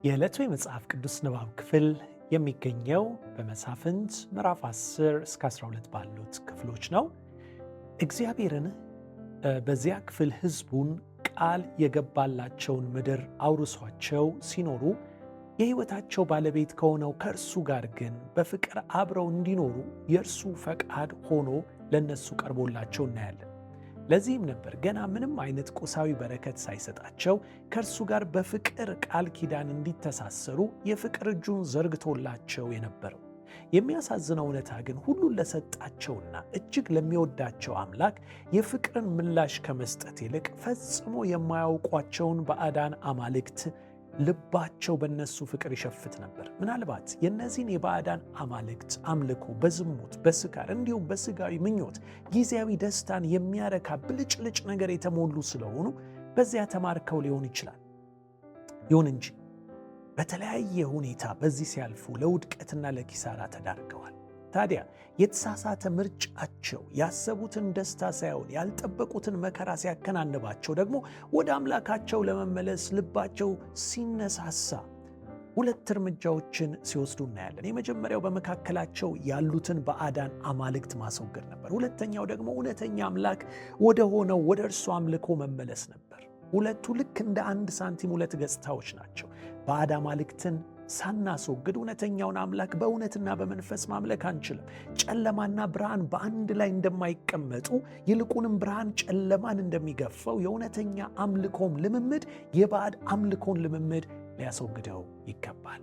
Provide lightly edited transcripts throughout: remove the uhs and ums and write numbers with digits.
የዕለቱ የመጽሐፍ ቅዱስ ንባብ ክፍል የሚገኘው በመሳፍንት ምዕራፍ 10 እስከ 12 ባሉት ክፍሎች ነው። እግዚአብሔርን በዚያ ክፍል ሕዝቡን ቃል የገባላቸውን ምድር አውርሷቸው ሲኖሩ የሕይወታቸው ባለቤት ከሆነው ከእርሱ ጋር ግን በፍቅር አብረው እንዲኖሩ የእርሱ ፈቃድ ሆኖ ለነሱ ቀርቦላቸው እናያለን። ለዚህም ነበር ገና ምንም አይነት ቁሳዊ በረከት ሳይሰጣቸው ከእርሱ ጋር በፍቅር ቃል ኪዳን እንዲተሳሰሩ የፍቅር እጁን ዘርግቶላቸው የነበረው። የሚያሳዝነው እውነታ ግን ሁሉን ለሰጣቸውና እጅግ ለሚወዳቸው አምላክ የፍቅርን ምላሽ ከመስጠት ይልቅ ፈጽሞ የማያውቋቸውን ባዕዳን አማልክት ልባቸው በእነሱ ፍቅር ይሸፍት ነበር። ምናልባት የእነዚህን የባዕዳን አማልክት አምልኮ በዝሙት፣ በስካር እንዲሁም በስጋዊ ምኞት ጊዜያዊ ደስታን የሚያረካ ብልጭልጭ ነገር የተሞሉ ስለሆኑ በዚያ ተማርከው ሊሆን ይችላል። ይሁን እንጂ በተለያየ ሁኔታ በዚህ ሲያልፉ ለውድቀትና ለኪሳራ ተዳርገዋል። ታዲያ የተሳሳተ ምርጫቸው ያሰቡትን ደስታ ሳይሆን ያልጠበቁትን መከራ ሲያከናንባቸው ደግሞ ወደ አምላካቸው ለመመለስ ልባቸው ሲነሳሳ ሁለት እርምጃዎችን ሲወስዱ እናያለን። የመጀመሪያው በመካከላቸው ያሉትን ባዕዳን አማልክት ማስወገድ ነበር። ሁለተኛው ደግሞ እውነተኛ አምላክ ወደ ሆነው ወደ እርሱ አምልኮ መመለስ ነበር። ሁለቱ ልክ እንደ አንድ ሳንቲም ሁለት ገጽታዎች ናቸው። ባዕድ አማልክትን ሳናስወግድ እውነተኛውን አምላክ በእውነትና በመንፈስ ማምለክ አንችልም። ጨለማና ብርሃን በአንድ ላይ እንደማይቀመጡ ይልቁንም ብርሃን ጨለማን እንደሚገፋው የእውነተኛ አምልኮም ልምምድ የባዕድ አምልኮን ልምምድ ሊያስወግደው ይገባል።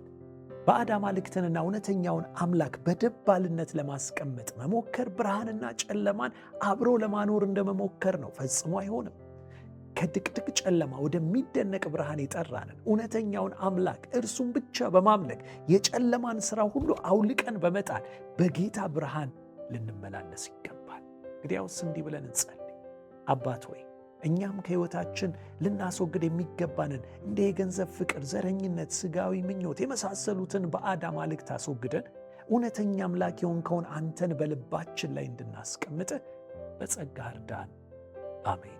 ባዕድ አማልክትንና እውነተኛውን አምላክ በደባልነት ለማስቀመጥ መሞከር ብርሃንና ጨለማን አብሮ ለማኖር እንደመሞከር ነው። ፈጽሞ አይሆንም። ከድቅድቅ ጨለማ ወደሚደነቅ ብርሃን የጠራንን እውነተኛውን አምላክ እርሱን ብቻ በማምለክ የጨለማን ሥራ ሁሉ አውልቀን በመጣል በጌታ ብርሃን ልንመላለስ ይገባል። እንግዲያውስ እንዲህ ብለን እንጸልይ። አባት ሆይ እኛም ከሕይወታችን ልናስወግድ የሚገባንን እንደ የገንዘብ ፍቅር፣ ዘረኝነት፣ ሥጋዊ ምኞት የመሳሰሉትን ባዕድ አማልክት አስወግደን እውነተኛ አምላክ የሆንከውን አንተን በልባችን ላይ እንድናስቀምጥ በጸጋ እርዳን። አሜን።